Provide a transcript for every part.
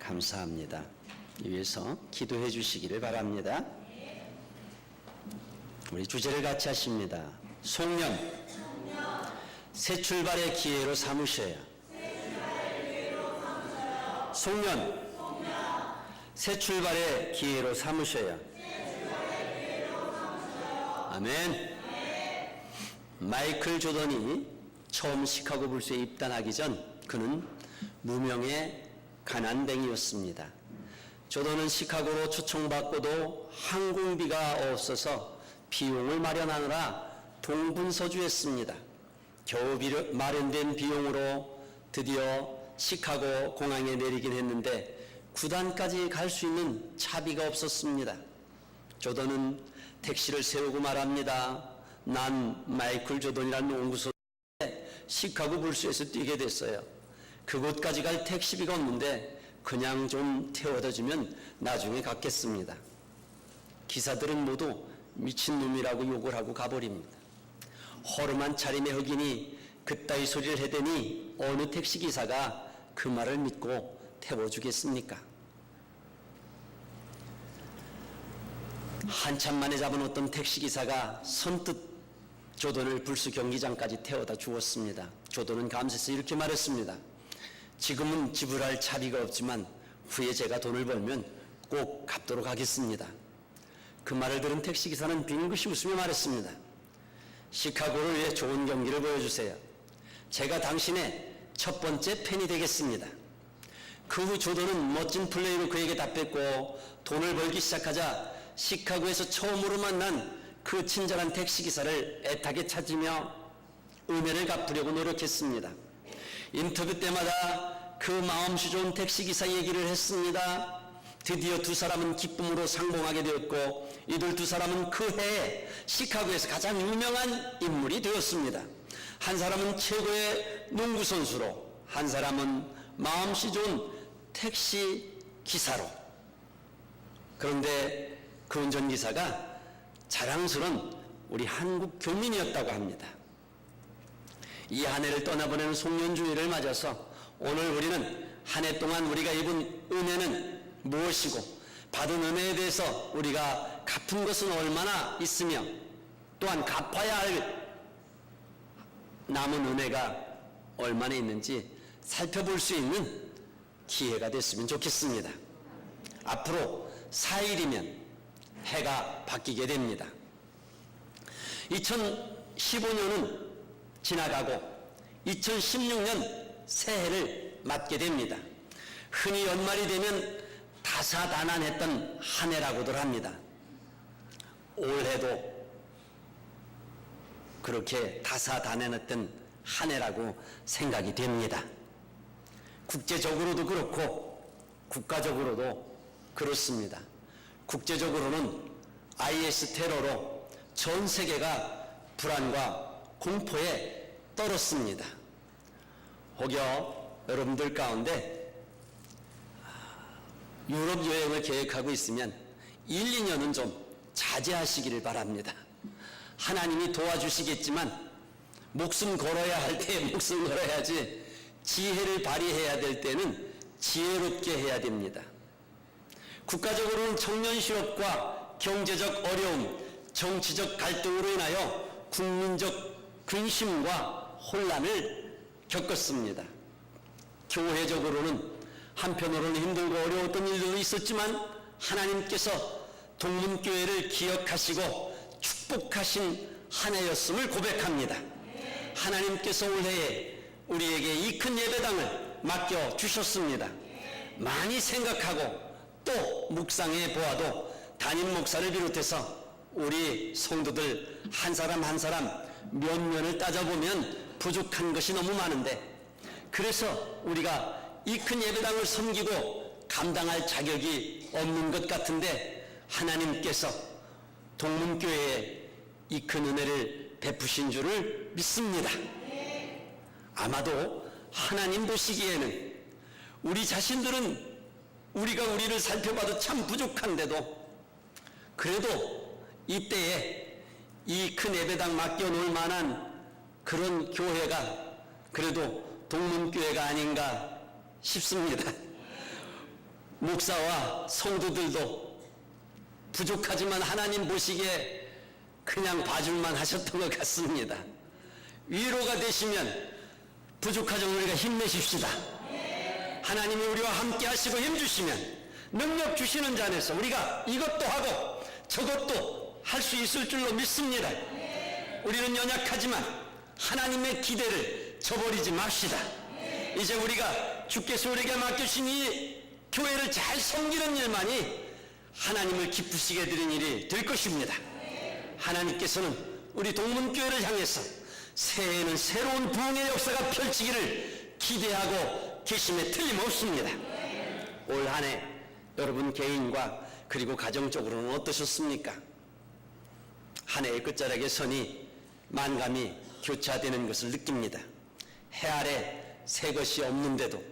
감사합니다. 위해서 기도해 주시기를 바랍니다. 우리 주제를 같이 하십니다. 송년, 새 출발의 기회로 삼으셔야. 송년, 새 출발의 기회로 삼으셔야. 아멘. 마이클 조던이 처음 시카고 불스에 입단하기 전 그는 무명의 가난뱅이였습니다. 조던은 시카고로 초청받고도 항공비가 없어서 비용을 마련하느라 동분서주했습니다. 겨우 마련된 비용으로 드디어 시카고 공항에 내리긴 했는데 구단까지 갈 수 있는 차비가 없었습니다. 조던은 택시를 세우고 말합니다. 난 마이클 조던이라는 농구 선수인데 시카고 불스에서 뛰게 됐어요. 그곳까지 갈 택시비가 없는데 그냥 좀 태워다 주면 나중에 갖겠습니다. 기사들은 모두 미친놈이라고 욕을 하고 가버립니다. 허름한 차림의 흑인이 그따위 소리를 해대니 어느 택시기사가 그 말을 믿고 태워주겠습니까? 한참 만에 잡은 어떤 택시기사가 선뜻 조던을 불스 경기장까지 태워다 주었습니다. 조던은 감사해서 이렇게 말했습니다. 지금은 지불할 차비가 없지만 후에 제가 돈을 벌면 꼭 갚도록 하겠습니다. 그 말을 들은 택시기사는 빙긋이 웃으며 말했습니다. 시카고를 위해 좋은 경기를 보여주세요. 제가 당신의 첫 번째 팬이 되겠습니다. 그 후 조던은 멋진 플레이로 그에게 답했고 돈을 벌기 시작하자 시카고에서 처음으로 만난 그 친절한 택시기사를 애타게 찾으며 은혜를 갚으려고 노력했습니다. 인터뷰 때마다 그 마음씨 좋은 택시기사 얘기를 했습니다. 드디어 두 사람은 기쁨으로 상봉하게 되었고 이들 두 사람은 그 해에 시카고에서 가장 유명한 인물이 되었습니다. 한 사람은 최고의 농구 선수로, 한 사람은 마음씨 좋은 택시 기사로. 그런데 그 운전기사가 자랑스러운 우리 한국 교민이었다고 합니다. 이 한 해를 떠나보내는 송년주의를 맞아서 오늘 우리는 한 해 동안 우리가 입은 은혜는 무엇이고 받은 은혜에 대해서 우리가 갚은 것은 얼마나 있으며 또한 갚아야 할 남은 은혜가 얼마나 있는지 살펴볼 수 있는 기회가 됐으면 좋겠습니다. 앞으로 4일이면 해가 바뀌게 됩니다. 2015년은 지나가고 2016년 새해를 맞게 됩니다. 흔히 연말이 되면 다사다난했던 한 해라고들 합니다. 올해도 그렇게 다사다난했던 한 해라고 생각이 됩니다. 국제적으로도 그렇고 국가적으로도 그렇습니다. 국제적으로는 IS 테러로 전 세계가 불안과 공포에 떨었습니다. 혹여 여러분들 가운데 유럽 여행을 계획하고 있으면 1, 2년은 좀 자제하시기를 바랍니다. 하나님이 도와주시겠지만 목숨 걸어야 할 때 목숨 걸어야지 지혜를 발휘해야 될 때는 지혜롭게 해야 됩니다. 국가적으로는 청년 실업과 경제적 어려움, 정치적 갈등으로 인하여 국민적 근심과 혼란을 겪었습니다. 교회적으로는 한편으로는 힘들고 어려웠던 일들도 있었지만 하나님께서 동문교회를 기억하시고 축복하신 한 해였음을 고백합니다. 하나님께서 올해에 우리에게 이 큰 예배당을 맡겨주셨습니다. 많이 생각하고 또 묵상해 보아도 담임 목사를 비롯해서 우리 성도들 한 사람 한 사람 면면을 따져보면 부족한 것이 너무 많은데 그래서 우리가 이 큰 예배당을 섬기고 감당할 자격이 없는 것 같은데 하나님께서 동문교회에 이 큰 은혜를 베푸신 줄을 믿습니다. 아마도 하나님 보시기에는 우리 자신들은 우리가 우리를 살펴봐도 참 부족한데도 그래도 이때에 이 큰 예배당 맡겨놓을 만한 그런 교회가 그래도 동문교회가 아닌가 싶습니다. 목사와 성도들도 부족하지만 하나님 보시기에 그냥 봐줄만 하셨던 것 같습니다. 위로가 되시면 부족하지만 우리가 힘내십시다. 하나님이 우리와 함께 하시고 힘주시면 능력 주시는 자 안에서 우리가 이것도 하고 저것도 할 수 있을 줄로 믿습니다. 우리는 연약하지만 하나님의 기대를 저버리지 맙시다. 이제 우리가 주께서 우리에게 맡겨주신 이 교회를 잘 섬기는 일만이 하나님을 기쁘시게 드린 일이 될 것입니다. 하나님께서는 우리 동문교회를 향해서 새해에는 새로운 부흥의 역사가 펼치기를 기대하고 계심에 틀림없습니다. 올 한 해 여러분 개인과 그리고 가정적으로는 어떠셨습니까? 한 해의 끝자락에 선이 만감이 교차되는 것을 느낍니다. 해 아래 새 것이 없는데도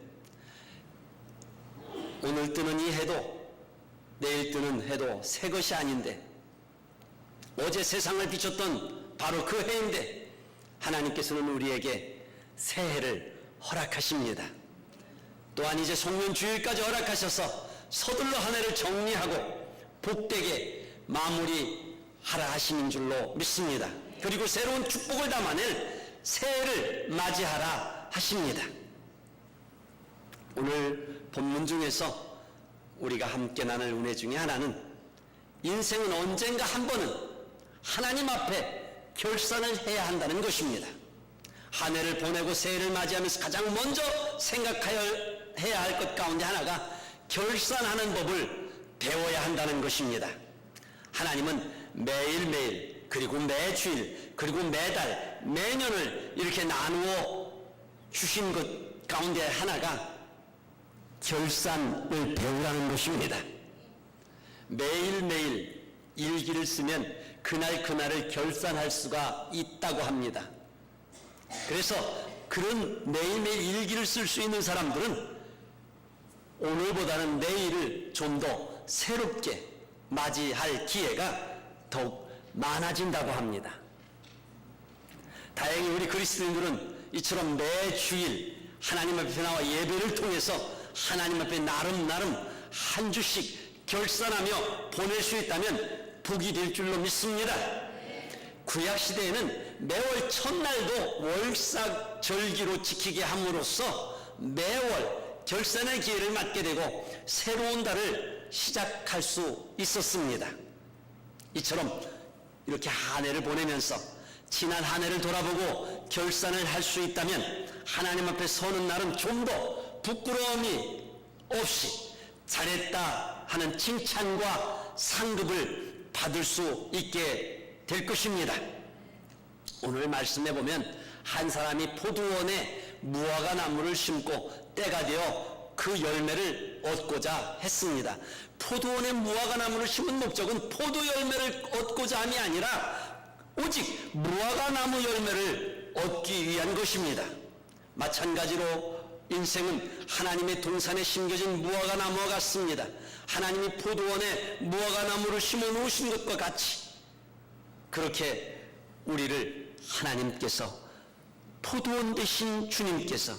오늘 뜨는 이 해도 내일 뜨는 해도 새 것이 아닌데 어제 세상을 비췄던 바로 그 해인데 하나님께서는 우리에게 새해를 허락하십니다. 또한 이제 송년 주일까지 허락하셔서 서둘러 한 해를 정리하고 복되게 마무리하라 하시는 줄로 믿습니다. 그리고 새로운 축복을 담아낼 새해를 맞이하라 하십니다. 오늘 본문 중에서 우리가 함께 나눌 은혜 중에 하나는 인생은 언젠가 한 번은 하나님 앞에 결산을 해야 한다는 것입니다. 한 해를 보내고 새해를 맞이하면서 가장 먼저 생각해야 할 것 가운데 하나가 결산하는 법을 배워야 한다는 것입니다. 하나님은 매일매일 그리고 매주일 그리고 매달 매년을 이렇게 나누어 주신 것 가운데 하나가 결산을 배우라는 것입니다. 매일매일 일기를 쓰면 그날그날을 결산할 수가 있다고 합니다. 그래서 그런 매일매일 일기를 쓸 수 있는 사람들은 오늘보다는 내일을 좀 더 새롭게 맞이할 기회가 더욱 많아진다고 합니다. 다행히 우리 그리스도인들은 이처럼 매주일 하나님 앞에 나와 예배를 통해서 하나님 앞에 나름 한 주씩 결산하며 보낼 수 있다면 복이 될 줄로 믿습니다. 구약시대에는 매월 첫날도 월삭절기로 지키게 함으로써 매월 결산의 기회를 맞게 되고 새로운 달을 시작할 수 있었습니다. 이처럼 이렇게 한 해를 보내면서 지난 한 해를 돌아보고 결산을 할 수 있다면 하나님 앞에 서는 날은 좀 더 부끄러움이 없이 잘했다 하는 칭찬과 상급을 받을 수 있게 될 것입니다. 오늘 말씀해 보면 한 사람이 포도원에 무화과 나무를 심고 때가 되어 그 열매를 얻고자 했습니다. 포도원에 무화과 나무를 심은 목적은 포도 열매를 얻고자 함이 아니라 오직 무화과 나무 열매를 얻기 위한 것입니다. 마찬가지로 인생은 하나님의 동산에 심겨진 무화과 나무와 같습니다. 하나님이 포도원에 무화과 나무를 심어 놓으신 것과 같이 그렇게 우리를 하나님께서 포도원 되신 주님께서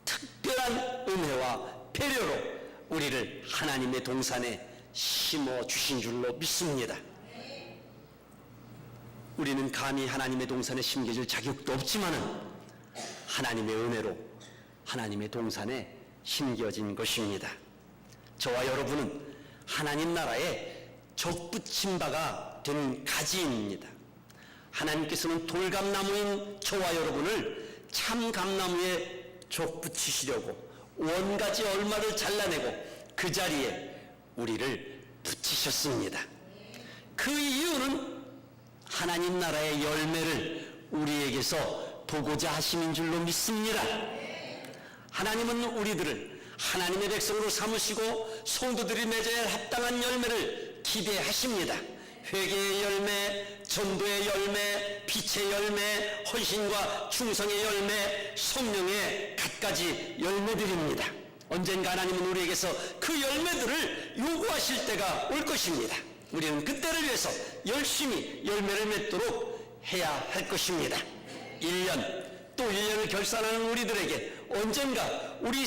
특별한 은혜와 배려로 우리를 하나님의 동산에 심어 주신 줄로 믿습니다. 우리는 감히 하나님의 동산에 심겨질 자격도 없지만은 하나님의 은혜로 하나님의 동산에 심겨진 것입니다. 저와 여러분은 하나님 나라의 적붙임 바가 된 가지입니다. 하나님께서는 돌감나무인 저와 여러분을 참감나무에 적붙이시려고 원가지 얼마를 잘라내고 그 자리에 우리를 붙이셨습니다. 그 이유는 하나님 나라의 열매를 우리에게서 보고자 하심인 줄로 믿습니다. 하나님은 우리들을 하나님의 백성으로 삼으시고 성도들이 맺어야 할 합당한 열매를 기대하십니다. 회개의 열매, 전도의 열매, 빛의 열매, 헌신과 충성의 열매, 성령의 갖가지 열매들입니다. 언젠가 하나님은 우리에게서 그 열매들을 요구하실 때가 올 것입니다. 우리는 그때를 위해서 열심히 열매를 맺도록 해야 할 것입니다. 1년 또 1년을 결산하는 우리들에게 언젠가 우리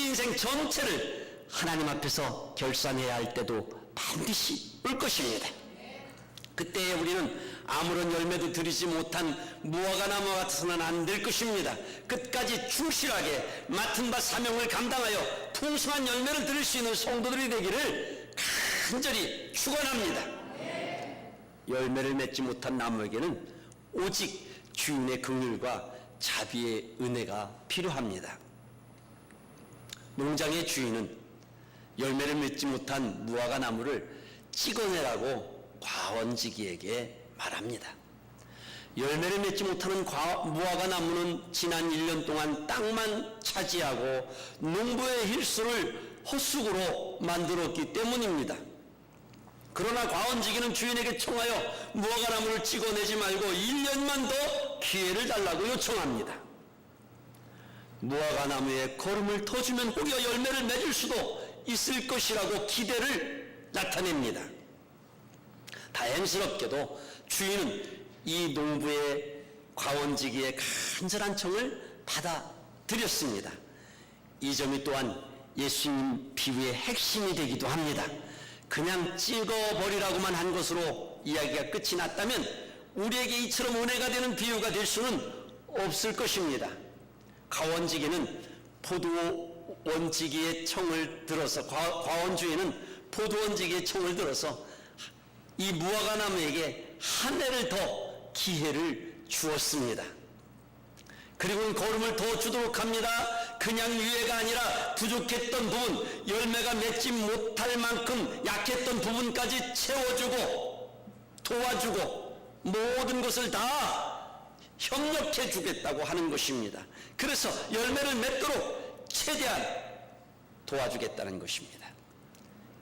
인생 전체를 하나님 앞에서 결산해야 할 때도 반드시 올 것입니다. 그때에 우리는 아무런 열매도 들이지 못한 무화과나무 같아서는 안 될 것입니다. 끝까지 충실하게 맡은 바 사명을 감당하여 풍성한 열매를 들을 수 있는 성도들이 되기를 간절히 축원합니다. 열매를 맺지 못한 나무에게는 오직 주인의 긍휼과 자비의 은혜가 필요합니다. 농장의 주인은 열매를 맺지 못한 무화과 나무를 찍어내라고 과원지기에게 말합니다. 열매를 맺지 못하는 무화과 나무는 지난 1년 동안 땅만 차지하고 농부의 일수를 헛수고로 만들었기 때문입니다. 그러나 과원지기는 주인에게 청하여 무화과 나무를 찍어내지 말고 1년만 더 기회를 달라고 요청합니다. 무화과 나무에 거름을 더 주면 혹여 열매를 맺을 수도 있을 것이라고 기대를 나타냅니다. 다행스럽게도 주인은 이 농부의 과원지기의 간절한 청을 받아들였습니다. 이 점이 또한 예수님 비유의 핵심이 되기도 합니다. 그냥 찍어버리라고만 한 것으로 이야기가 끝이 났다면 우리에게 이처럼 은혜가 되는 비유가 될 수는 없을 것입니다. 과원지기는 포도원지기의 청을 들어서 과원주인은 포도원지기의 청을 들어서 이 무화과 나무에게 한 해를 더 기회를 주었습니다. 그리고 거름을 더 주도록 합니다. 그냥 유예가 아니라 부족했던 부분, 열매가 맺지 못할 만큼 약했던 부분까지 채워주고 도와주고 모든 것을 다 협력해 주겠다고 하는 것입니다. 그래서 열매를 맺도록 최대한 도와주겠다는 것입니다.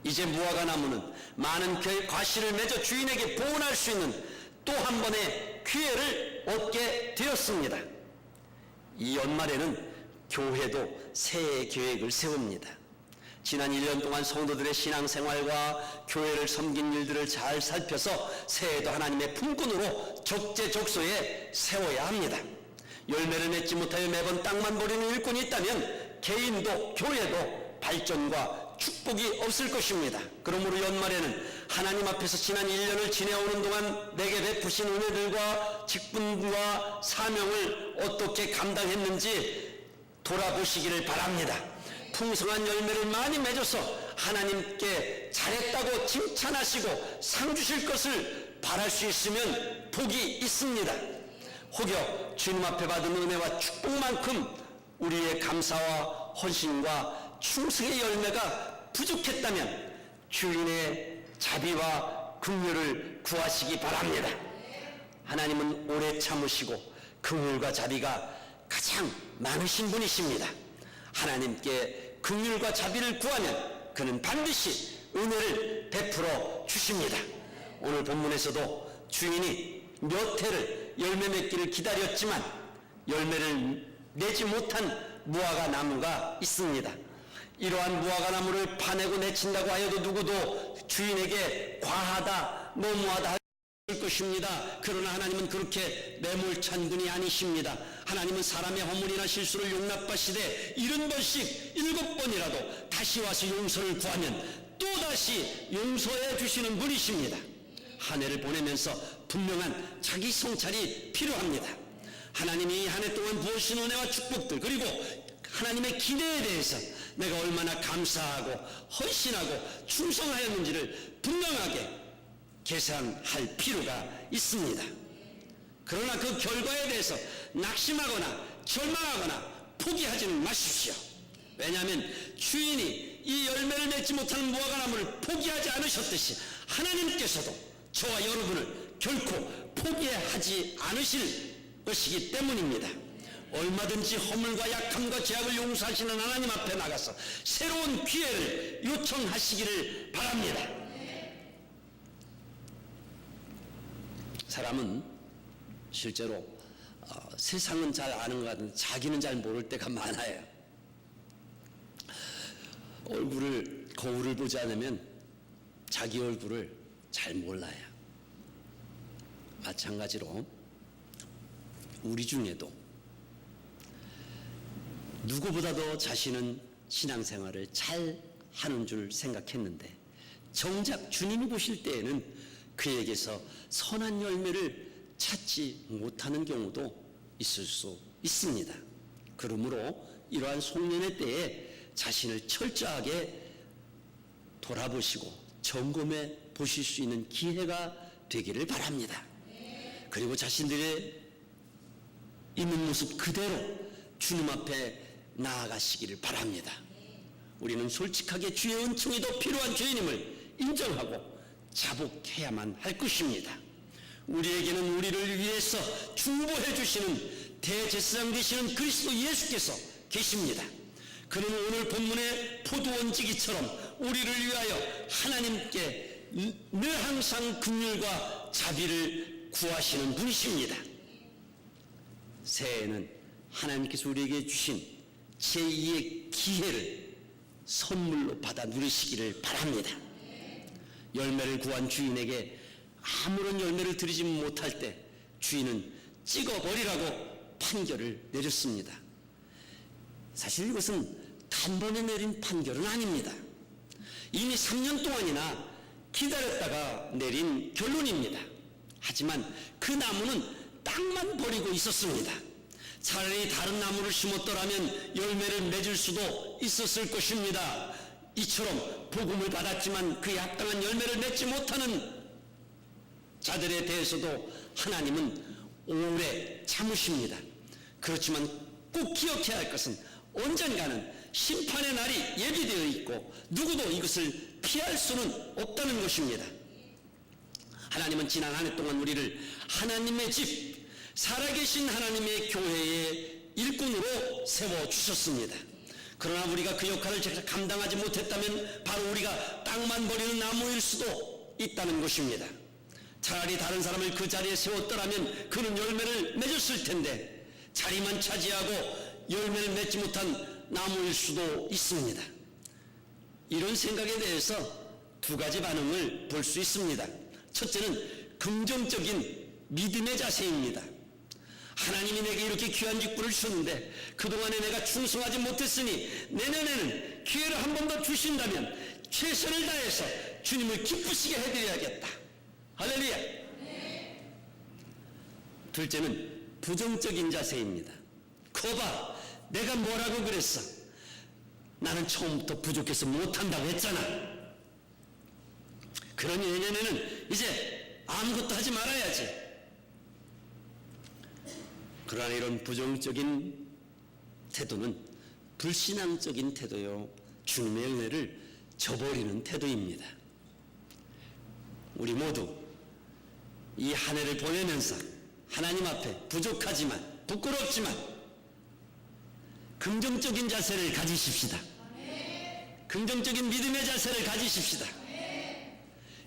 이제 무화과 나무는 많은 과실을 맺어 주인에게 보온할 수 있는 또 한 번의 기회를 얻게 되었습니다. 이 연말에는 교회도 새해 계획을 세웁니다. 지난 1년 동안 성도들의 신앙생활과 교회를 섬긴 일들을 잘 살펴서 새해도 하나님의 품꾼으로 적재적소에 세워야 합니다. 열매를 맺지 못하여 매번 땅만 버리는 일꾼이 있다면 개인도 교회도 발전과 축복이 없을 것입니다. 그러므로 연말에는 하나님 앞에서 지난 1년을 지내오는 동안 내게 베푸신 은혜들과 직분과 사명을 어떻게 감당했는지 돌아보시기를 바랍니다. 풍성한 열매를 많이 맺어서 하나님께 잘했다고 칭찬하시고 상 주실 것을 바랄 수 있으면 복이 있습니다. 혹여 주님 앞에 받은 은혜와 축복만큼 우리의 감사와 헌신과 충성의 열매가 부족했다면 주인의 자비와 긍휼을 구하시기 바랍니다. 하나님은 오래 참으시고 긍휼과 자비가 가장 많으신 분이십니다. 하나님께 긍휼과 자비를 구하면 그는 반드시 은혜를 베풀어 주십니다. 오늘 본문에서도 주인이 몇 해를 열매 맺기를 기다렸지만 열매를 내지 못한 무화과 나무가 있습니다. 이러한 무화과 나무를 파내고 내친다고 하여도 누구도 주인에게 과하다, 너무하다 할 것입니다. 그러나 하나님은 그렇게 매몰찬 분이 아니십니다. 하나님은 사람의 허물이나 실수를 용납하시되 70번씩 7번이라도 다시 와서 용서를 구하면 또다시 용서해 주시는 분이십니다. 한 해를 보내면서 분명한 자기 성찰이 필요합니다. 하나님이 한 해 동안 부어주신 은혜와 축복들, 그리고 하나님의 기대에 대해서 내가 얼마나 감사하고 헌신하고 충성하였는지를 분명하게 계산할 필요가 있습니다. 그러나 그 결과에 대해서 낙심하거나 절망하거나 포기하지는 마십시오. 왜냐하면 주인이 이 열매를 맺지 못하는 무화과나무를 포기하지 않으셨듯이 하나님께서도 저와 여러분을 결코 포기하지 않으실 것이기 때문입니다. 얼마든지 허물과 약함과 죄악을 용서하시는 하나님 앞에 나가서 새로운 기회를 요청하시기를 바랍니다. 사람은 실제로 세상은 잘 아는 것 같은데 자기는 잘 모를 때가 많아요. 거울을 보지 않으면 자기 얼굴을 잘 몰라요. 마찬가지로 우리 중에도 누구보다도 자신은 신앙생활을 잘 하는 줄 생각했는데 정작 주님이 보실 때에는 그에게서 선한 열매를 찾지 못하는 경우도 있을 수 있습니다. 그러므로 이러한 송년회 때에 자신을 철저하게 돌아보시고 점검해 보실 수 있는 기회가 되기를 바랍니다. 그리고 자신들의 있는 모습 그대로 주님 앞에 나아가시기를 바랍니다. 우리는 솔직하게 주의 은총이 더 필요한 죄인임을 인정하고 자복해야만 할 것입니다. 우리에게는 우리를 위해서 중보해 주시는 대제사장 되시는 그리스도 예수께서 계십니다. 그는 오늘 본문의 포도원지기처럼 우리를 위하여 하나님께 늘 항상 긍휼과 자비를 구하시는 분이십니다. 새해에는 하나님께서 우리에게 주신 제2의 기회를 선물로 받아 누리시기를 바랍니다. 열매를 구한 주인에게 아무런 열매를 드리지 못할 때 주인은 찍어버리라고 판결을 내렸습니다. 사실 이것은 단번에 내린 판결은 아닙니다. 이미 3년 동안이나 기다렸다가 내린 결론입니다. 하지만 그 나무는 땅만 버리고 있었습니다. 차라리 다른 나무를 심었더라면 열매를 맺을 수도 있었을 것입니다. 이처럼 복음을 받았지만 그 합당한 열매를 맺지 못하는 자들에 대해서도 하나님은 오래 참으십니다. 그렇지만 꼭 기억해야 할 것은 언젠가는 심판의 날이 예비되어 있고 누구도 이것을 피할 수는 없다는 것입니다. 하나님은 지난 한 해 동안 우리를 하나님의 집, 살아계신 하나님의 교회의 일꾼으로 세워주셨습니다. 그러나 우리가 그 역할을 제가 감당하지 못했다면 바로 우리가 땅만 버리는 나무일 수도 있다는 것입니다. 차라리 다른 사람을 그 자리에 세웠더라면 그는 열매를 맺었을 텐데 자리만 차지하고 열매를 맺지 못한 나무일 수도 있습니다. 이런 생각에 대해서 두 가지 반응을 볼 수 있습니다. 첫째는 긍정적인 믿음의 자세입니다. 하나님이 내게 이렇게 귀한 직분을 주셨는데 그동안에 내가 충성하지 못했으니 내년에는 기회를 한 번 더 주신다면 최선을 다해서 주님을 기쁘시게 해드려야겠다. 할렐루야. 둘째는 부정적인 자세입니다. 거봐, 내가 뭐라고 그랬어? 나는 처음부터 부족해서 못한다고 했잖아. 그러니 내년에는 이제 아무것도 하지 말아야지. 그러나 이런 부정적인 태도는 불신앙적인 태도요, 주님의 은혜를 저버리는 태도입니다. 우리 모두 이 한 해를 보내면서 하나님 앞에 부족하지만 부끄럽지만 긍정적인 자세를 가지십시다. 긍정적인 믿음의 자세를 가지십시다.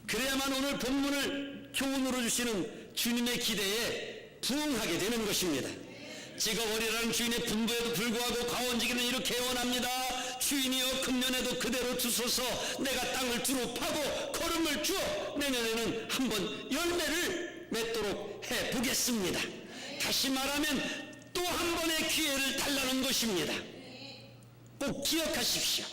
그래야만 오늘 본문을 교훈으로 주시는 주님의 기대에 부응하게 되는 것입니다. 찍어버리라는 주인의 분부에도 불구하고 과원지기는 이렇게 원합니다. 주인이여 금년에도 그대로 두소서. 내가 땅을 두루 파고 거름을 주어 내년에는 한번 열매를 맺도록 해보겠습니다. 다시 말하면 또 한 번의 기회를 달라는 것입니다. 꼭 기억하십시오.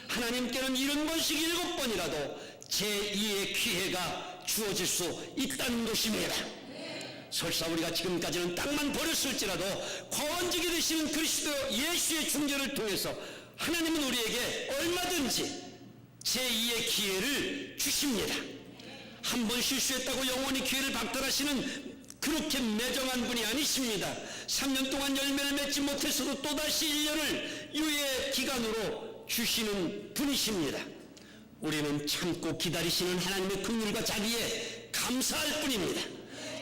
하나님께는 70번씩 7번이라도 제2의 기회가 주어질 수 있다는 것입니다. 설사 우리가 지금까지는 땅만 버렸을지라도 과원직이 되시는 그리스도 예수의 중재를 통해서 하나님은 우리에게 얼마든지 제2의 기회를 주십니다. 한 번 실수했다고 영원히 기회를 박탈하시는 그렇게 매정한 분이 아니십니다. 3년 동안 열매를 맺지 못했어도 또다시 1년을 유예 기간으로 주시는 분이십니다. 우리는 참고 기다리시는 하나님의 긍휼과 자비에 감사할 뿐입니다.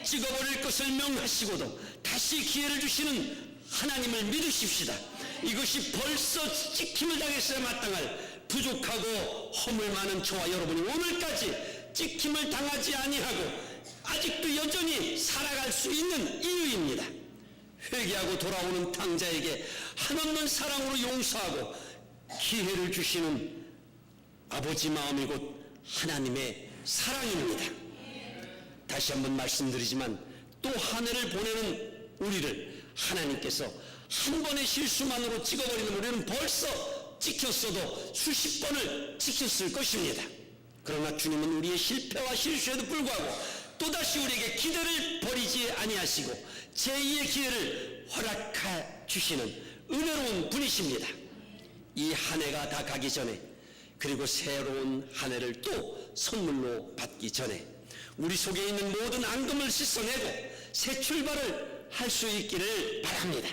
찍어버릴 것을 명하시고도 다시 기회를 주시는 하나님을 믿으십시다. 이것이 벌써 찍힘을 당했어야 마땅할 부족하고 허물 많은 저와 여러분이 오늘까지 찍힘을 당하지 아니하고 아직도 여전히 살아갈 수 있는 이유입니다. 회개하고 돌아오는 당자에게 한없는 사랑으로 용서하고 기회를 주시는 아버지 마음이 곧 하나님의 사랑입니다. 다시 한번 말씀드리지만 또 한 해를 보내는 우리를 하나님께서 한 번의 실수만으로 찍어버리는 우리는 벌써 찍혔어도 수십 번을 찍혔을 것입니다. 그러나 주님은 우리의 실패와 실수에도 불구하고 또다시 우리에게 기대를 버리지 아니하시고 제2의 기회를 허락해 주시는 은혜로운 분이십니다. 이 한 해가 다 가기 전에, 그리고 새로운 한 해를 또 선물로 받기 전에 우리 속에 있는 모든 앙금을 씻어내고 새 출발을 할 수 있기를 바랍니다.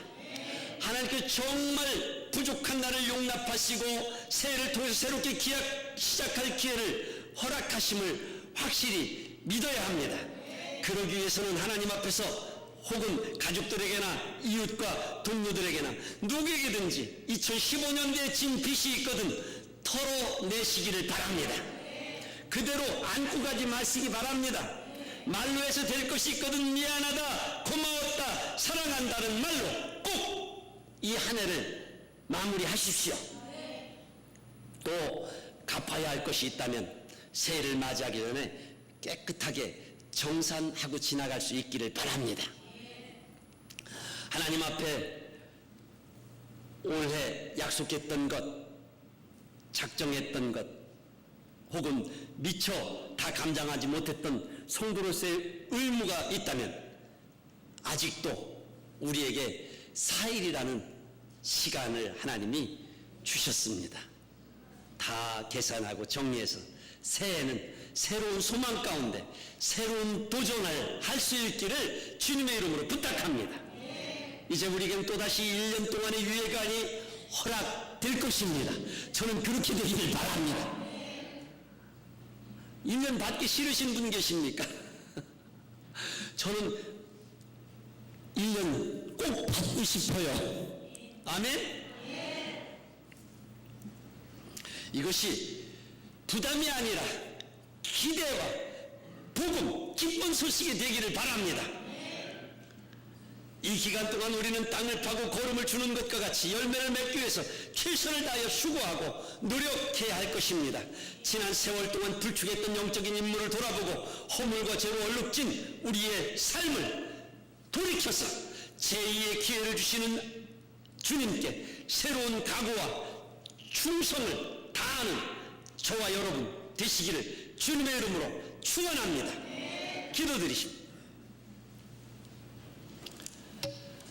하나님께 정말 부족한 나를 용납하시고 새해를 통해서 새롭게 시작할 기회를 허락하심을 확실히 믿어야 합니다. 그러기 위해서는 하나님 앞에서 혹은 가족들에게나 이웃과 동료들에게나 누구에게든지 2015년대에 진 빚이 있거든 털어내시기를 바랍니다. 그대로 안고 가지 마시기 바랍니다. 말로 해서 될 것이 있거든 미안하다, 고마웠다, 사랑한다는 말로 꼭 이 한 해를 마무리하십시오. 또 갚아야 할 것이 있다면 새해를 맞이하기 전에 깨끗하게 정산하고 지나갈 수 있기를 바랍니다. 하나님 앞에 올해 약속했던 것, 작정했던 것, 혹은 미처 다 감당하지 못했던 성도로서의 의무가 있다면 아직도 우리에게 4일이라는 시간을 하나님이 주셨습니다. 다 계산하고 정리해서 새해는 새로운 소망 가운데 새로운 도전을 할 수 있기를 주님의 이름으로 부탁합니다. 이제 우리에겐 또다시 1년 동안의 유예간이 허락될 것입니다. 저는 그렇게 되기를 바랍니다. 1년 받기 싫으신 분 계십니까? 저는 1년 꼭 받고 싶어요. 아멘? 이것이 부담이 아니라 기대와 복음, 기쁜 소식이 되기를 바랍니다. 이 기간 동안 우리는 땅을 파고 거름을 주는 것과 같이 열매를 맺기 위해서 최선을 다하여 수고하고 노력해야 할 것입니다. 지난 세월 동안 불축했던 영적인 임무를 돌아보고 허물과 죄로 얼룩진 우리의 삶을 돌이켜서 제2의 기회를 주시는 주님께 새로운 각오와 충성을 다하는 저와 여러분 되시기를 주님의 이름으로 축원합니다. 기도드리십니다.